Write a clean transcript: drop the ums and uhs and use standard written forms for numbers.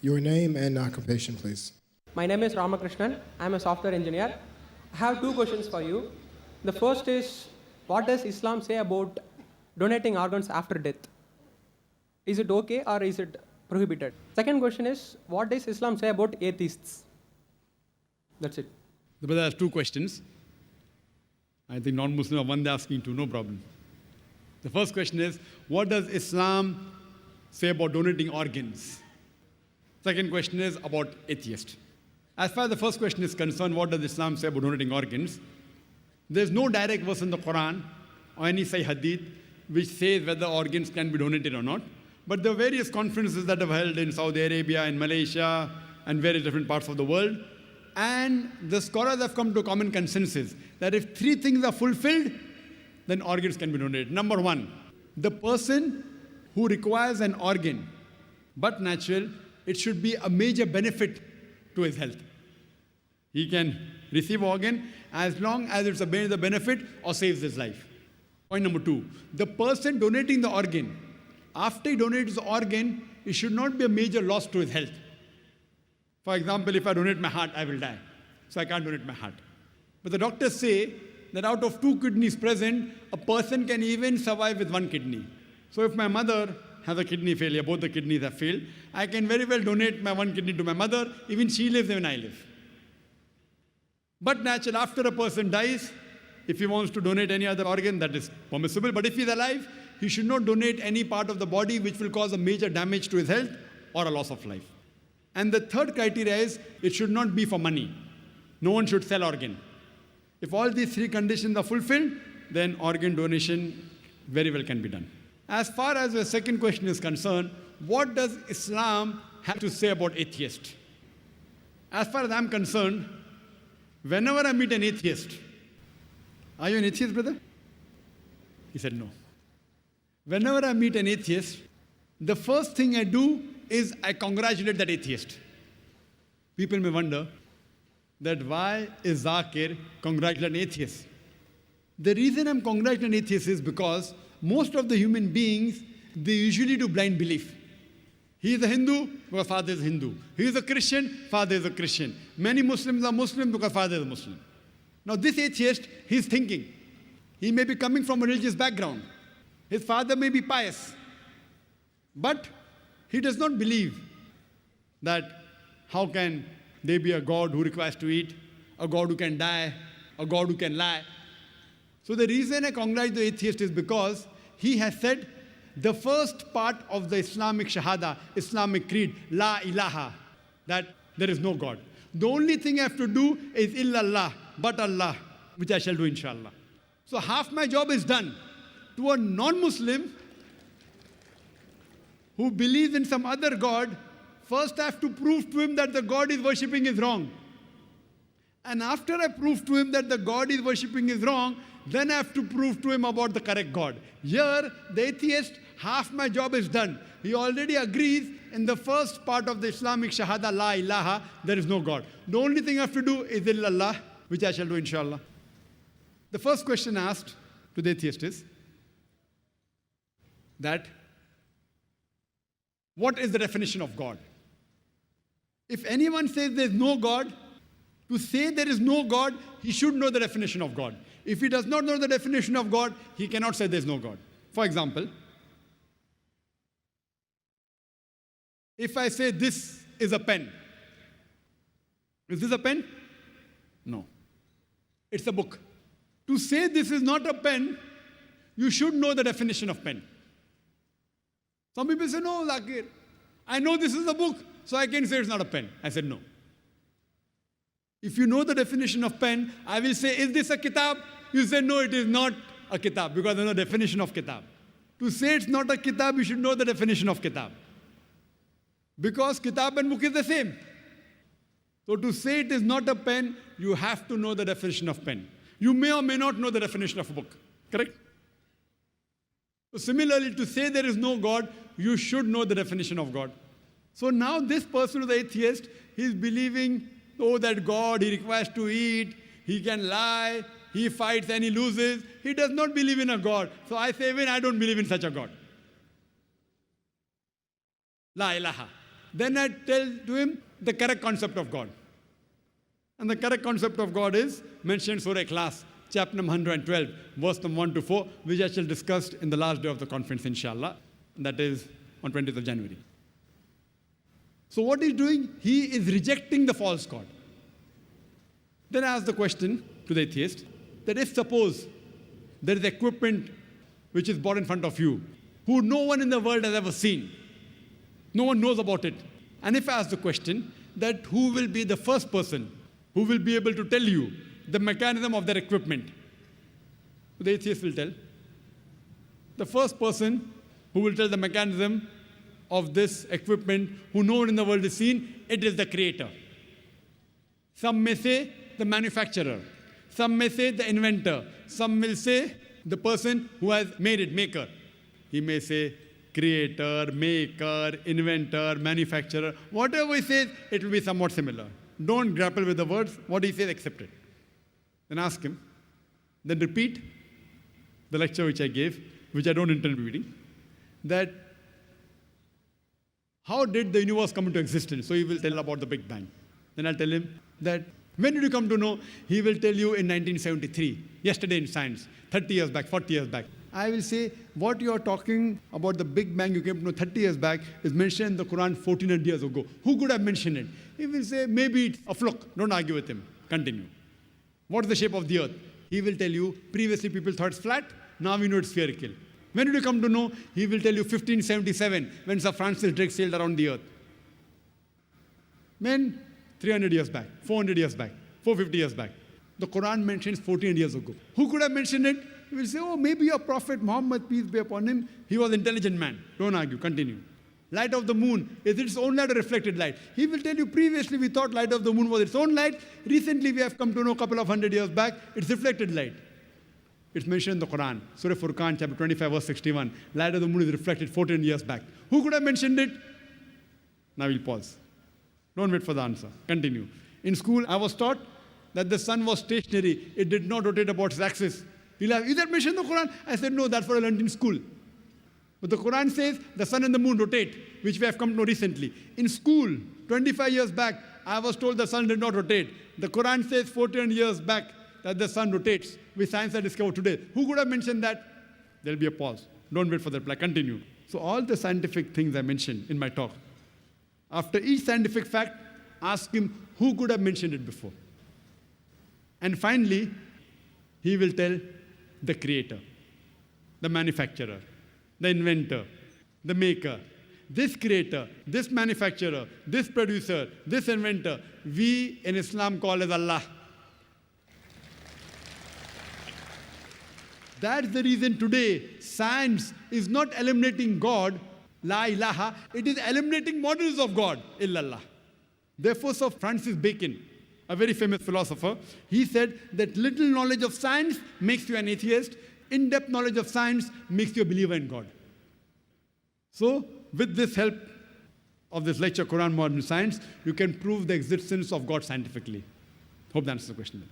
Your name and occupation, please. My name is Ramakrishnan. I am a software engineer. I have two questions for you. The first is, what does Islam say about donating organs after death? Is it okay or is it prohibited? Second question is, what does Islam say about atheists? That's it. The brother has two questions. I think non-Muslim are one they're asking two, no problem. The first question is, what does Islam say about donating organs? Second question is about atheists. As far as the first question is concerned, what does Islam say about donating organs? There's no direct verse in the Quran or any Sahih Hadith which says whether organs can be donated or not. But there are various conferences that have held in Saudi Arabia, in Malaysia, and various different parts of the world. And the scholars have come to a common consensus that if three things are fulfilled, then organs can be donated. Number one, the person who requires an organ, but natural, it should be a major benefit to his health. He can receive organ as long as it's a major benefit or saves his life. Point number two, the person donating the organ, after he donates the organ, it should not be a major loss to his health. For example, if I donate my heart, I will die. So I can't donate my heart. But the doctors say that out of two kidneys present, a person can even survive with one kidney. So if my mother has a kidney failure, both the kidneys have failed, I can very well donate my one kidney to my mother, even she lives, even I live. But naturally, after a person dies, if he wants to donate any other organ, that is permissible. But if he's alive, he should not donate any part of the body which will cause a major damage to his health or a loss of life. And the third criteria is, it should not be for money. No one should sell organ. If all these three conditions are fulfilled, then organ donation very well can be done. As far as the second question is concerned, what does Islam have to say about atheists? As far as I'm concerned, whenever I meet an atheist, are you an atheist, brother? He said no. Whenever I meet an atheist, the first thing I do is I congratulate that atheist. People may wonder that why is Zakir congratulating atheists? The reason I'm congratulating atheists is because most of the human beings, they usually do blind belief. He is a Hindu because father is Hindu. He is a Christian, father is a Christian. Many Muslims are Muslim because father is a Muslim. Now this atheist, he's thinking. He may be coming from a religious background. His father may be pious. But he does not believe that how can there be a God who requires to eat, a God who can die, a God who can lie. So the reason I congratulate the atheist is because he has said the first part of the Islamic Shahada, Islamic creed, La ilaha, that there is no God. The only thing I have to do is illallah, but Allah, which I shall do inshallah. So half my job is done. To a non-Muslim who believes in some other God, first I have to prove to him that the God he's worshipping is wrong. And after I prove to him that the God he's worshipping is wrong, then I have to prove to him about the correct God. Here, the atheist, half my job is done. He already agrees in the first part of the Islamic Shahada, La ilaha, there is no God. The only thing I have to do is illallah, which I shall do inshallah. The first question asked to the atheist is that, what is the definition of God? If anyone says there is no God, to say there is no God, he should know the definition of God. If he does not know the definition of God, he cannot say there is no God. For example, if I say this is a pen, is this a pen? No. It's a book. To say this is not a pen, you should know the definition of pen. Some people say, no, Zakir, I know this is a book, so I can say it's not a pen. I said, no. If you know the definition of pen, I will say, is this a kitab? You say, no, it is not a kitab, because there's no definition of kitab. To say it's not a kitab, you should know the definition of kitab. Because kitab and book is the same. So to say it is not a pen, you have to know the definition of pen. You may or may not know the definition of a book. Correct? So similarly, to say there is no God, you should know the definition of God. So now this person who is the atheist, he is believing, oh, that God, he requires to eat, he can lie, he fights and he loses. He does not believe in a God. So I say, even I don't believe in such a God. La ilaha. Then I tell to him the correct concept of God. And the correct concept of God is mentioned Surah Ikhlas, chapter number 112, verse number 1 to 4, which I shall discuss in the last day of the conference, inshallah. That is on 20th of January. So what he's doing, he is rejecting the false God. Then I ask the question to the atheist, that if suppose there is equipment which is brought in front of you, who no one in the world has ever seen, no one knows about it. And if I ask the question, that who will be the first person who will be able to tell you the mechanism of that equipment? The atheist will tell. The first person who will tell the mechanism of this equipment, who no one in the world has seen, it is the creator. Some may say the manufacturer. Some may say the inventor. Some will say the person who has made it, maker. He may say creator, maker, inventor, manufacturer. Whatever he says, it will be somewhat similar. Don't grapple with the words. What he says, accept it. Then ask him. Then repeat the lecture which I gave, which I don't intend repeating, that how did the universe come into existence? So he will tell about the Big Bang. Then I'll tell him that when did you come to know? He will tell you in 1973, yesterday in science, 30 years back, 40 years back. I will say, what you are talking about the Big Bang you came to know 30 years back is mentioned in the Quran 1400 years ago. Who could have mentioned it? He will say, maybe it's a fluke. Don't argue with him. Continue. What is the shape of the earth? He will tell you, previously people thought it's flat, now we know it's spherical. When did you come to know? He will tell you 1577, when Sir Francis Drake sailed around the earth. When? 300 years back, 400 years back, 450 years back. The Quran mentions 1400 years ago. Who could have mentioned it? He will say, oh, maybe your Prophet Muhammad, peace be upon him, he was an intelligent man. Don't argue, continue. Light of the moon, is its own light or reflected light? He will tell you, previously we thought light of the moon was its own light. Recently we have come to know a couple of 100 years back, it's reflected light. It's mentioned in the Quran, Surah Furqan, chapter 25, verse 61. Light of the moon is reflected 14 years back. Who could have mentioned it? Now we'll pause. Don't wait for the answer. Continue. In school, I was taught that the sun was stationary. It did not rotate about its axis. You'll have, is that mentioned in the Quran? I said, no, that's what I learned in school. But the Quran says the sun and the moon rotate, which we have come to know recently. In school, 25 years back, I was told the sun did not rotate. The Quran says 14 years back that the sun rotates, which science has discovered today. Who could have mentioned that? There'll be a pause. Don't wait for the reply. Continue. So all the scientific things I mentioned in my talk, after each scientific fact, ask him who could have mentioned it before. And finally, he will tell the creator, the manufacturer, the inventor, the maker. This creator, this manufacturer, this producer, this inventor, we in Islam call as Allah. That's the reason today science is not eliminating God, La ilaha, it is eliminating models of God, illallah. Therefore, Sir Francis Bacon, a very famous philosopher, he said that little knowledge of science makes you an atheist, in-depth knowledge of science makes you a believer in God. So, with this help of this lecture, Quran Modern Science, you can prove the existence of God scientifically. Hope that answers the question.